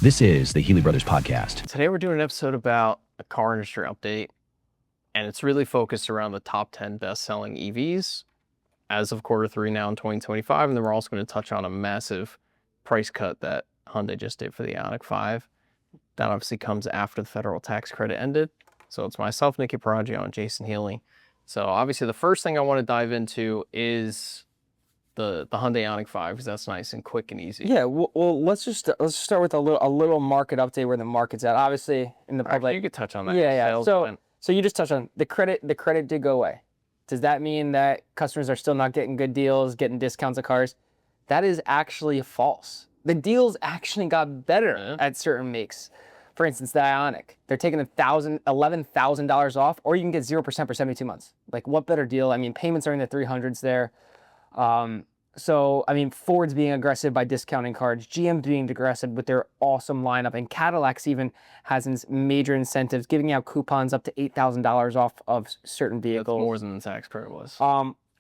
This is the Healey Brothers Podcast. Today we're doing an episode about a car industry update, and it's really focused around the top 10 best-selling EVs as of Q3 now in 2025, and then we're also going to touch on a massive price cut that Hyundai just did for the IONIQ 5. That obviously comes after the federal tax credit ended. So it's myself, Nicky Paraggio, and Jason Healey. So obviously the first thing I want to dive into is the Hyundai IONIQ 5, because that's nice and quick and easy. Yeah, well, let's start with a little market update where the market's at. Obviously, in the public, You could touch on that. Yeah. So you just touched on the credit. The credit did go away. Does that mean that customers are still not getting good deals, getting discounts of cars? That is actually false. The deals actually got better at certain makes. For instance, the IONIQ, they're taking $11,000 off, or you can get 0% for 72 months. Like, what better deal? I mean, payments are in the 300s there. So, I mean, Ford's being aggressive by discounting cars, GM's being aggressive with their awesome lineup, and Cadillac's even has major incentives, giving out coupons up to $8,000 off of certain vehicles. That's more than the tax credit was.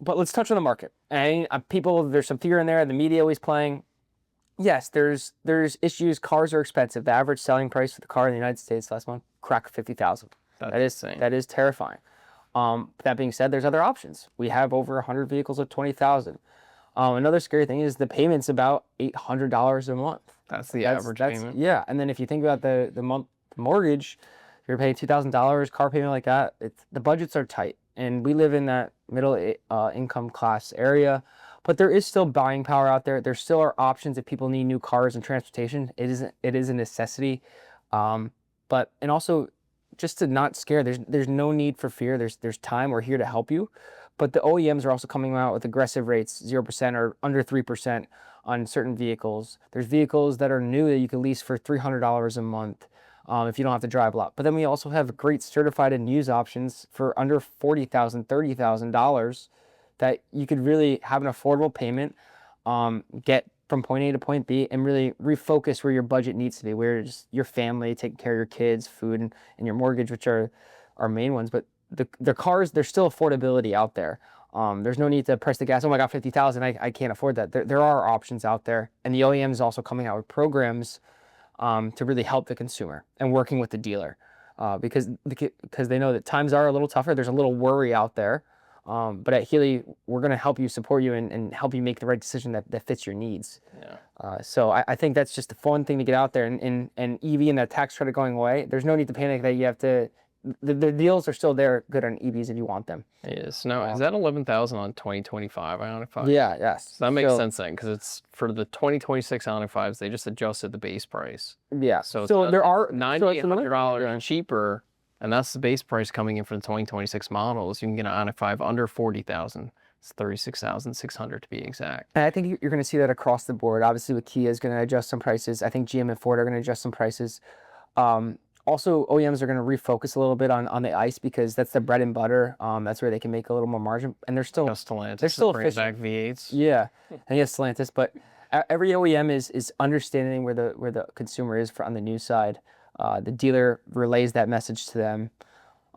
But let's touch on the market. And there's some fear in there. The media always playing. Yes, there's issues. Cars are expensive. The average selling price for the car in the United States last month cracked $50,000. That is insane. That is terrifying. That being said, there's other options. We have over 100 vehicles of $20,000. Another scary thing is the payment's about $800 a month. That's the average payment. Yeah, and then if you think about the month mortgage, if you're paying $2,000 car payment like that, the budgets are tight, and we live in that middle income class area. But there is still buying power out there. There still are options if people need new cars and transportation. It is a necessity, and also just to not scare. There's no need for fear. There's time. We're here to help you. But the OEMs are also coming out with aggressive rates, 0% or under 3% on certain vehicles. There's vehicles that are new that you can lease for $300 a month if you don't have to drive a lot. But then we also have great certified and used options for under $40,000, $30,000 that you could really have an affordable payment, get from point A to point B, and really refocus where your budget needs to be, where it's your family, taking care of your kids, food, and your mortgage, which are our main ones. But the cars, there's still affordability out there. There's no need to press the gas. Oh my God, 50,000, I can't afford that. There are options out there, and the OEM is also coming out with programs to really help the consumer and working with the dealer because they know that times are a little tougher. There's a little worry out there, but at Healey, we're going to help you, support you, and help you make the right decision that fits your needs. Yeah. So I think that's just a fun thing to get out there. And EV and that tax credit going away, there's no need to panic that you have to. The deals are still there, good on EVs if you want them. It is. Now, is that 11,000 on 2025 IONIQ 5? Yeah, yes. So that makes sense then, because it's for the 2026 IONIQ 5s, they just adjusted the base price. Yeah. So there are $9,800 cheaper, and that's the base price coming in for the 2026 models. You can get an IONIQ 5 under 40,000. It's 36,600 to be exact. And I think you're going to see that across the board. Obviously, with Kia is going to adjust some prices. I think GM and Ford are going to adjust some prices. Also, OEMs are going to refocus a little bit on the ICE because that's the bread and butter. That's where they can make a little more margin, and they're still Stellantis, they're still bring efficient. back V8s. Yeah, and yes, Stellantis. But every OEM is understanding where the consumer is on the new side. The dealer relays that message to them.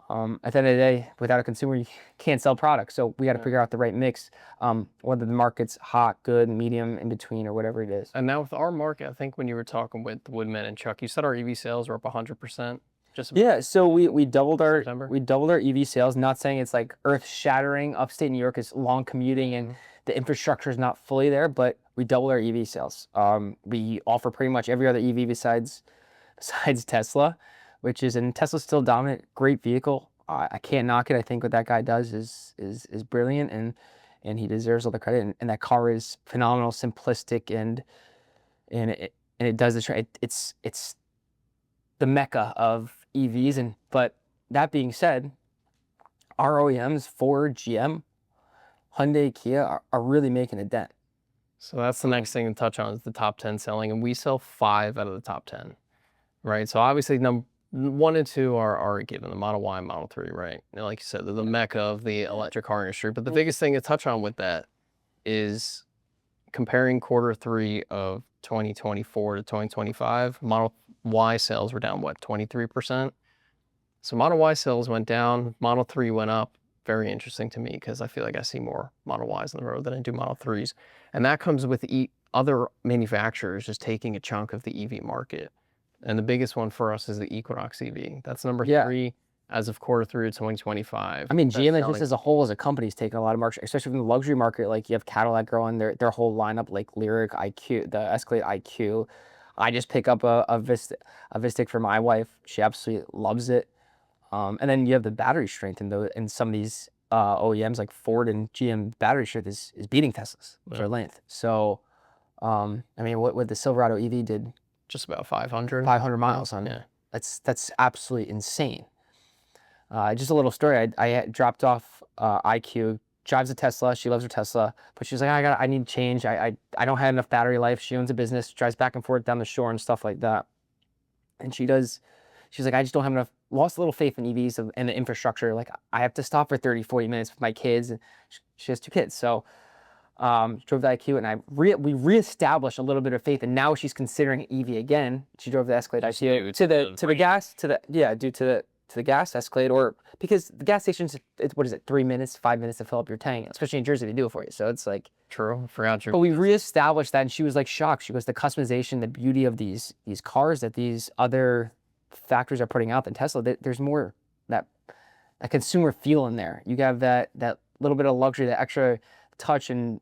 At the end of the day, without a consumer, you can't sell products. So we got to figure out the right mix, whether the market's hot, good, medium, in between, or whatever it is. And now with our market, I think when you were talking with Woodman and Chuck, you said our EV sales were up 100%. So we doubled our EV sales. Not saying it's like earth-shattering. Upstate New York is long commuting and the infrastructure is not fully there, but we doubled our EV sales. We offer pretty much every other EV besides Tesla, and Tesla's still dominant. Great vehicle. I can't knock it. I think what that guy does is brilliant, and he deserves all the credit. And that car is phenomenal, simplistic, and it does this right. It's the mecca of EVs. But that being said, our OEMs, Ford, GM, Hyundai, Kia are really making a dent. So that's the next thing to touch on is the top 10 selling, and we sell 5 out of the top 10, right? So obviously number 1 and 2 are a given, the Model Y and Model 3, right? And like you said, they're the mecca of the electric car industry. But the biggest thing to touch on with that is comparing Q3 of 2024 to 2025, Model Y sales were down, 23%? So Model Y sales went down, Model 3 went up. Very interesting to me because I feel like I see more Model Ys on the road than I do Model 3s. And that comes with other manufacturers just taking a chunk of the EV market. And the biggest one for us is the Equinox EV. That's number Yeah. 3 as of quarter 3 of 2025. I mean, GM Best-selling. just as a whole, as a company, is taking a lot of market, especially from the luxury market. Like you have Cadillac growing their whole lineup, like Lyriq, IQ, the Escalade IQ. I just pick up a Vistic for my wife. She absolutely loves it. And then you have the battery strength in some of these OEMs like Ford and GM. Battery strength is beating Tesla's for length. So, I mean, what the Silverado EV did, just about 500. 500 miles on. Yeah. That's absolutely insane. Just a little story. I had dropped off IQ. Drives a Tesla. She loves her Tesla, but she's like, I need change. I don't have enough battery life. She owns a business, drives back and forth down the shore and stuff like that. And she's like, I just don't have enough. Lost a little faith in EVs and the infrastructure. Like I have to stop for 30, 40 minutes with my kids. And she has 2 kids, so drove the IQ, and we reestablished a little bit of faith. And now she's considering EV again. She drove the Escalade IQ due to the gas Escalade, or because the gas station's, what is it, 3 minutes, 5 minutes to fill up your tank, especially in Jersey, they do it for you. So it's like, true. Forgot your. but we reestablished that, and she was like shocked. She goes, the customization, the beauty of these cars that these other factories are putting out than Tesla. There's more that consumer feel in there. You have that little bit of luxury, that extra touch, and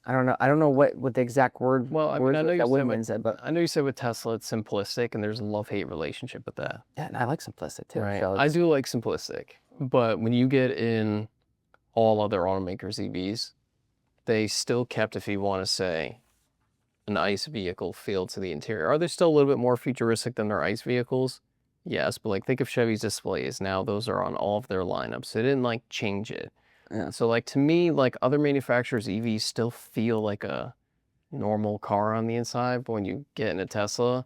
I don't know what the exact word. Well, I mean, know you said, but I know you said with Tesla it's simplistic, and there's a love-hate relationship with that. yeah, and I like simplistic too. Right. So I do like simplistic, but when you get in all other automakers' EVs, they still kept, if you want to say, an ICE vehicle feel to the interior. Are they still a little bit more futuristic than their ICE vehicles? Yes, but like think of Chevy's displays. Now those are on all of their lineups. They didn't like change it. Yeah. So like to me, like other manufacturers' EVs still feel like a normal car on the inside, but when you get in a Tesla,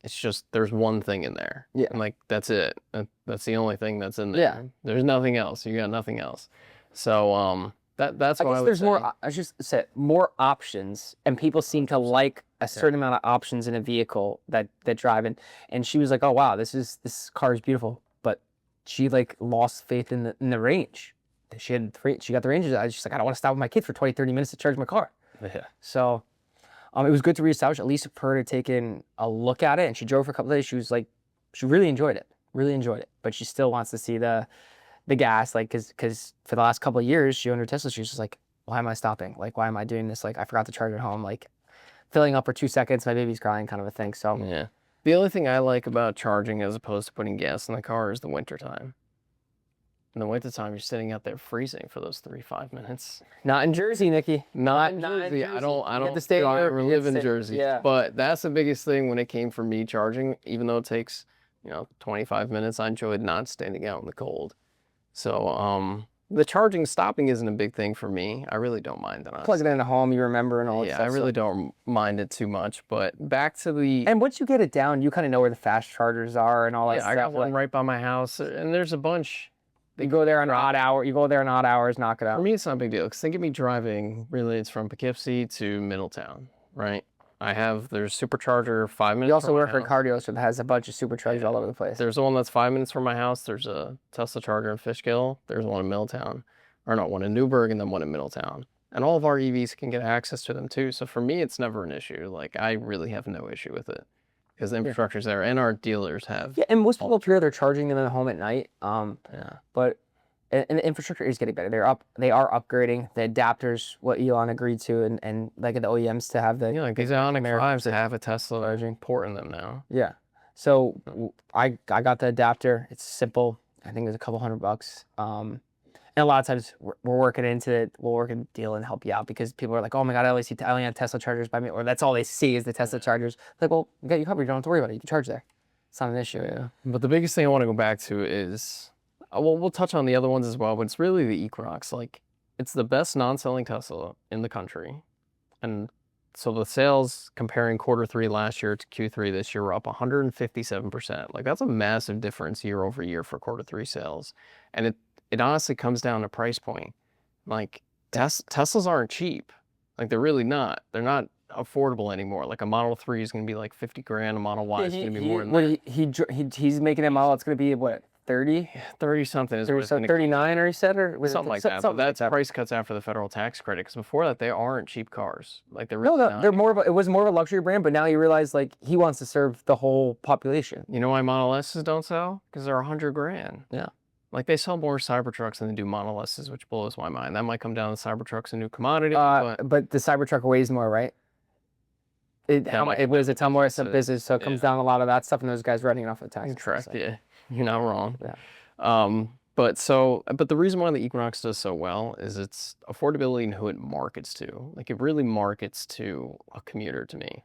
it's just there's one thing in there. Yeah. And like that's it. That's the only thing that's in there. Yeah. There's nothing else. You got nothing else. So that's I what guess I would there's say. more. I just said more options, and people seem to like a certain amount of options in a vehicle that drive in. And she was like, "Oh wow, this car is beautiful," but she like lost faith in the range. She got the ranges. I was just like, I don't want to stop with my kid for 20, 30 minutes to charge my car. Yeah. So, it was good to reestablish, at least for her to take in a look at it. And she drove for a couple of days. She was like, she really enjoyed it. But she still wants to see the gas, like, because for the last couple of years, she owned her Tesla. She was just like, why am I stopping? Like, why am I doing this? Like, I forgot to charge at home. Like, filling up for 2 seconds, my baby's crying, kind of a thing. So Yeah. The only thing I like about charging as opposed to putting gas in the car is the wintertime. In the wintertime, you're sitting out there freezing for those 3-5 minutes. not in Jersey, Nikki. Not in Not in Jersey. I Jersey. don't You have to stay drive here. or You have live to in stay- Jersey. yeah. But that's the biggest thing when it came for me charging. Even though it takes 25 minutes, I enjoyed not standing out in the cold. So the charging stopping isn't a big thing for me. I really don't mind that. Plug it in at home, you remember, and all that Yeah, stuff. I really don't mind it too much. But back to the And once you get it down, you kind of know where the fast chargers are and all that yeah, stuff. I got one like, right by my house, and there's a bunch. you go there on odd hour. You go there on odd hours, knock it out. For me, it's not a big deal because think of me driving. Really, it's from Poughkeepsie to Middletown, right? There's supercharger 5 minutes. You also from my work for a house. car dealership that has a bunch of superchargers all over the place. There's one that's 5 minutes from my house. There's a Tesla charger in Fishkill. There's one in Middletown, or not, one in Newburgh and then one in Middletown. And all of our EVs can get access to them too. So for me, it's never an issue. Like I really have no issue with it because the infrastructure's there, and our dealers have. Yeah, and most people up here, they're charging them at home at night. Yeah. But and the infrastructure is getting better. They are upgrading the adapters. What Elon agreed to, and like the OEMs to have the Yeah, like these IONIQ American 5s have a Tesla charging port in them now. Yeah. So I got the adapter. It's simple. I think it's a couple $100. And a lot of times we're working into it. We'll work a deal and help you out because people are like, oh my God, I only have Tesla chargers by me, or that's all they see is the Tesla chargers. Like, well, we got you covered. You don't have to worry about it. You can charge there. It's not an issue. Yeah. But the biggest thing I want to go back to is, well, we'll touch on the other ones as well, but it's really the Equinox. Like, it's the best non-selling Tesla in the country. And so the sales comparing Q3 last year to Q3 this year were up 157%. Like, that's a massive difference year over year for Q3 sales. And it honestly comes down to price point. Like, Teslas aren't cheap. Like, they're really not. They're not affordable anymore. Like, a Model 3 is going to be like 50 grand. A Model Y is going to be more than that. He's making a model. It's going to be what, 30, 30 something is what it's so gonna 39, or you said, or was something it like that. But something like that's that. price cuts after the federal tax credit. Because before that, they aren't cheap cars. Like they're No, really they're not. more of a, it was more of a luxury brand, but now you realize like he wants to serve the whole population. You know why Model S's don't sell? Because they're 100 grand. Yeah. Like they sell more Cybertrucks than they do Model S's, which blows my mind. That might come down to Cybertruck's a new commodity, But the Cybertruck weighs more, right? It was a ton more some business, so it comes down a lot of that stuff, and those guys running off of taxes. Correct. Yeah, you're not wrong. Yeah. But the reason why the Equinox does so well is its affordability and who it markets to. Like it really markets to a commuter to me,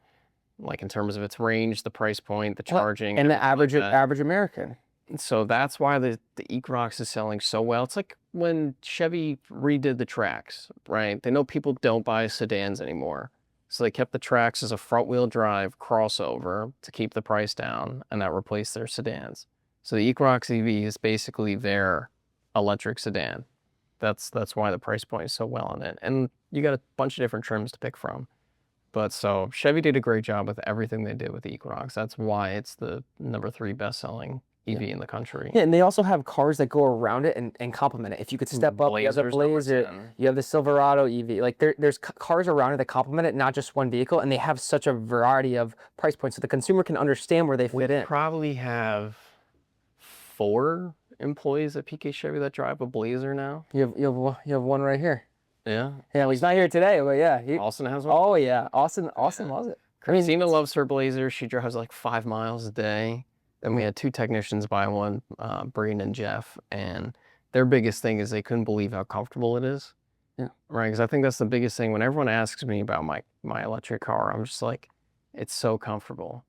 like in terms of its range, the price point, the charging, and the average like that. average American. So that's why the Equinox is selling so well. It's like when Chevy redid the Trax, right? They know people don't buy sedans anymore. So they kept the Trax as a front-wheel drive crossover to keep the price down, and that replaced their sedans. So the Equinox EV is basically their electric sedan. That's why the price point is so well on it. And you got a bunch of different trims to pick from. But so Chevy did a great job with everything they did with the Equinox. That's why it's the #3 best-selling EV in the country. Yeah, and they also have cars that go around it and complement it. If you could step up, you have the Blazer, you have the Silverado EV. Like there's cars around it that complement it, not just one vehicle, and they have such a variety of price points, so the consumer can understand where they fit in. We probably have 4 employees at PK Chevy that drive a Blazer now. You have one right here. Yeah. Yeah, well, he's not here today, but yeah. Austin has one. Oh yeah, Austin loves it. Christina loves her Blazer. She drives like 5 miles a day. Then we had 2 technicians buy one, Breen and Jeff, and their biggest thing is they couldn't believe how comfortable it is. Yeah. Right, because I think that's the biggest thing. When everyone asks me about my electric car, I'm just like, it's so comfortable.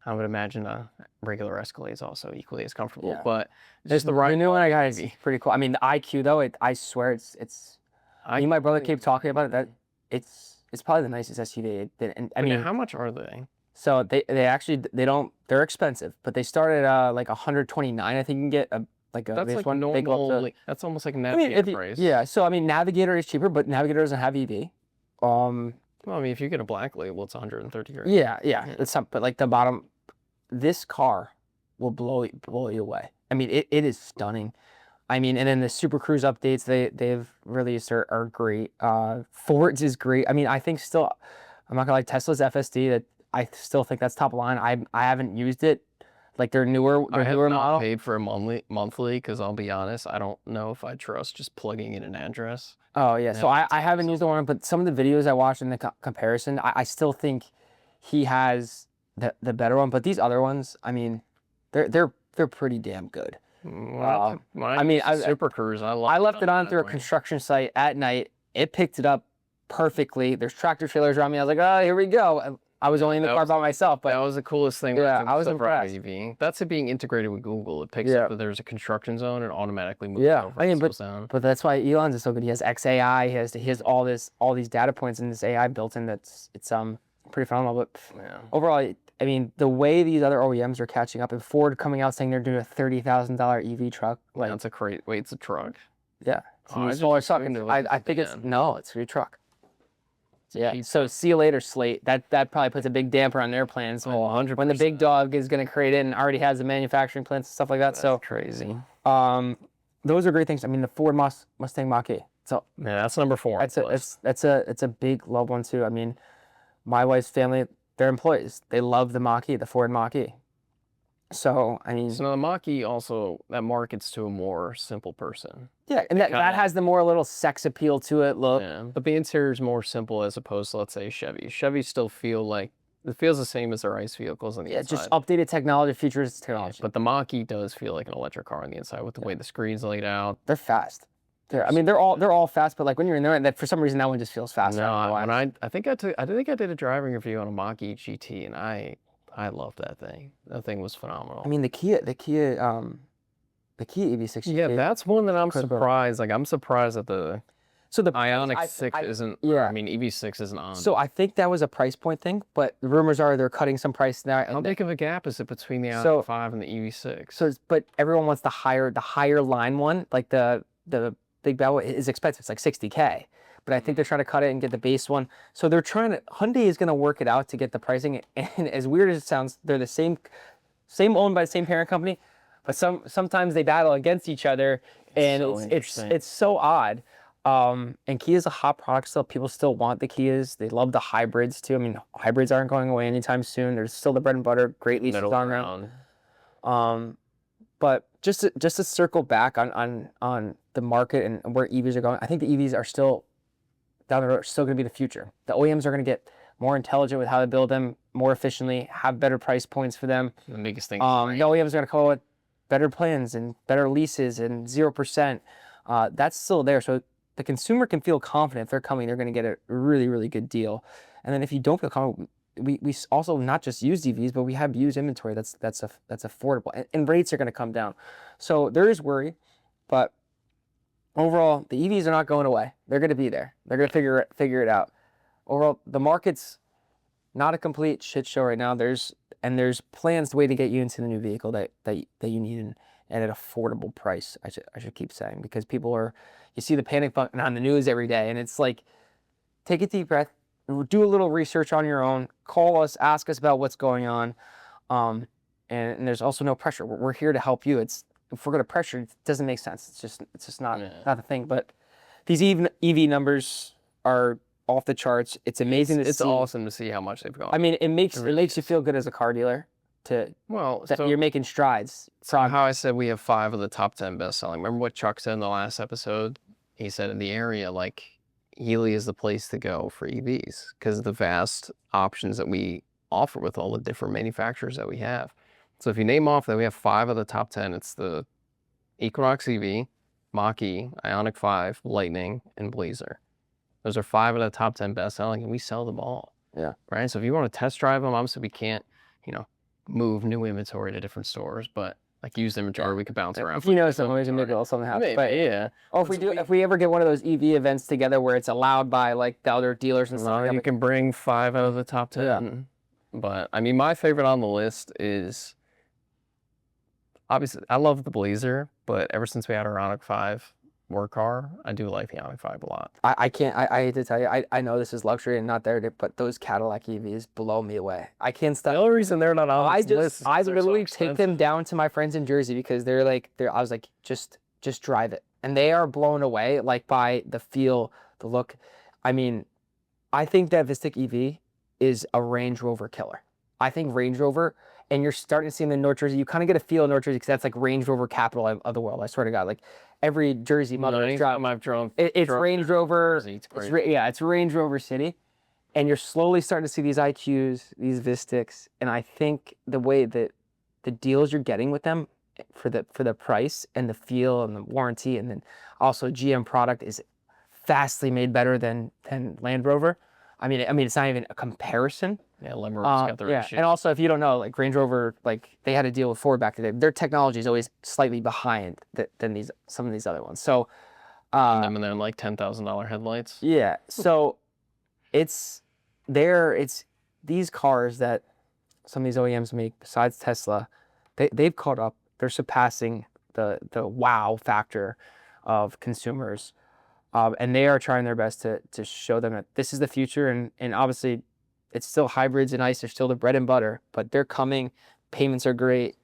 I would imagine a regular Escalade is also equally as comfortable. Yeah. But just the right. The new one I got is pretty cool. I mean, the IQ though, I swear it's. Me and my brother keep talking about it. That it's probably the nicest SUV. And I mean, how much are they? So they actually they're expensive, but they start at like 129. I think you can get that's like one. normal. That's almost like a Navigator price. Yeah. So I mean, Navigator is cheaper, but Navigator doesn't have EV. Well, I mean, if you get a black label, it's 130 grand. Yeah. It's up, but like the bottom, this car will blow you away. I mean, it is stunning. I mean, and then the Super Cruise updates they've released are great. Ford's is great. I mean, I think still, I'm not gonna lie, Tesla's FSD, that I still think that's top of line. I haven't used it, like their newer model. I have not paid for a monthly because I'll be honest, I don't know if I trust just plugging in an address. Oh yeah, so I haven't used the one, but some of the videos I watched in the comparison, I still think he has the better one. But these other ones, I mean, they're pretty damn good. I mean, Super Cruise. I left it on through a construction site at night. It picked it up perfectly. There's tractor trailers around me. I was like, oh, here we go. I was only in the car by myself, but that was the coolest thing. Yeah, I was impressed. EV. That's it being integrated with Google. It picks up that there's a construction zone and automatically moves over. I mean, but that's why Elon's is so good. He has XAI. He has all these data points and this AI built in. It's pretty phenomenal. But overall, I mean, the way these other OEMs are catching up, and Ford coming out saying they're doing a $30,000 EV truck, like that's a great. Wait, it's a truck. Yeah, it's a smaller truck. I think it's a truck. Yeah. So see you later, Slate. That probably puts a big damper on their plans. Oh, 100%. When the big dog is going to create it and already has the manufacturing plants and stuff like that. That's crazy. Those are great things. I mean, the Ford Mustang Mach-E. So yeah, that's #4. It's a big love one too. I mean, my wife's family, they're employees. They love the Mach-E, the Ford Mach-E. So I mean, the Mach-E also that markets to a more simple person. Yeah, and that has the more little sex appeal to it. Look, yeah, but the interior is more simple as opposed to, let's say, Chevy. Chevy still feels the same as their ICE vehicles on the inside. Just updated technology, features, technology. But the Mach-E does feel like an electric car on the inside with the way the screen's laid out. They're fast. I mean, they're all fast, but like when you're in there, that for some reason that one just feels faster. No, I think I did a driving review on a Mach-E GT, and I loved that thing. That thing was phenomenal. I mean, the Kia EV6. Yeah, that's one that I'm surprised. Like, I'm surprised that the IONIQ 6 isn't. Yeah. I mean, EV6 isn't on. So I think that was a price point thing, but the rumors are they're cutting some price now. How big of a gap is it between the IONIQ 5 and the EV6? So, but everyone wants the higher line one, like the big bad one is expensive. It's like $60K. But I think they're trying to cut it and get the base one. So Hyundai is going to work it out to get the pricing. And as weird as it sounds, they're the same owned by the same parent company. but sometimes they battle against each other, and so it's so odd. And Kia's a hot product still. People still want the Kias. They love the hybrids too. I mean, hybrids aren't going away anytime soon. There's still the bread and butter, great leases on them. But just to circle back on the market and where EVs are going, I think the EVs are still down the road, still going to be the future. The OEMs are going to get more intelligent with how to build them more efficiently, have better price points for them. The biggest thing. The OEMs are going to come up with better plans and better leases and 0%. That's still there. So the consumer can feel confident if they're coming, they're going to get a really, really good deal. And then if you don't feel confident, we also not just use EVs, but we have used inventory that's affordable, and rates are going to come down. So there is worry, but overall, the EVs are not going away. They're going to be there. They're going to figure it out. Overall, the market's not a complete shit show right now. There's plans to way to get you into the new vehicle that you need and at an affordable price. I should keep saying, because you see the panic button on the news every day, and it's like, take a deep breath, do a little research on your own, call us, ask us about what's going on, and there's also no pressure. We're here to help you. If we're going to pressure, it doesn't make sense. It's just not the thing. But these EV numbers are off the charts. It's amazing to see. It's awesome to see how much they've gone. I mean, it makes you feel good as a car dealer that you're making strides. So how I said we have 5 of the top 10 best-selling. Remember what Chuck said in the last episode? He said in the area, like, Healey is the place to go for EVs because of the vast options that we offer with all the different manufacturers that we have. So if you name off that we have 5 of the top 10, it's the Equinox EV, Mach-E, IONIQ 5, Lightning, and Blazer. Those are 5 of the top 10 best-selling, and we sell them all. Yeah. Right? So if you want to test drive them, obviously we can't, move new inventory to different stores, but like used inventory, we could bounce around. If you know something, maybe something happens. Maybe, but yeah. Or if we ever get one of those EV events together where it's allowed by like the other dealers and stuff. You can bring 5 out of the top 10. Yeah. But I mean, my favorite on the list is obviously I love the Blazer, but ever since we had our IONIQ 5 work car, I do like the IONIQ 5 a lot. I hate to tell you, I know this is luxury and not there, but those Cadillac EVs blow me away. I can't stop. The only reason they're not on this list, I literally take them down to my friends in Jersey because I was like, just drive it. And they are blown away like by the feel, the look. I mean, I think that Vistic EV is a Range Rover killer. I think Range Rover, and you're starting to see them in North Jersey, you kind of get a feel in North Jersey because that's like Range Rover capital of the world. I swear to God, like every Jersey mother I've drove. It's Range Rover. It's Range Rover City, and you're slowly starting to see these IQs, these Vistics, and I think the way that the deals you're getting with them for the price and the feel and the warranty, and then also GM product is vastly made better than Land Rover. I mean, it's not even a comparison. Yeah, Land Rover's got the right shit. And also, if you don't know, like Range Rover, like they had a deal with Ford back today. Their technology is always slightly behind than some of these other ones. So, and then like $10,000 headlights. Yeah. So, it's these cars that some of these OEMs make. Besides Tesla, they've caught up. They're surpassing the wow factor of consumers. And they are trying their best to show them that this is the future, and obviously it's still hybrids and ICE, they're still the bread and butter, but they're coming. Payments are great.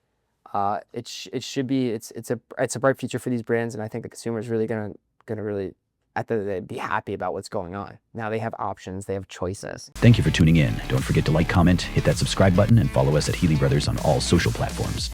It's a bright future for these brands, and I think the consumer is really gonna really at the end of the day be happy about what's going on. Now they have options, they have choices. Thank you for tuning in. Don't forget to like, comment, hit that subscribe button, and follow us at Healey Brothers on all social platforms.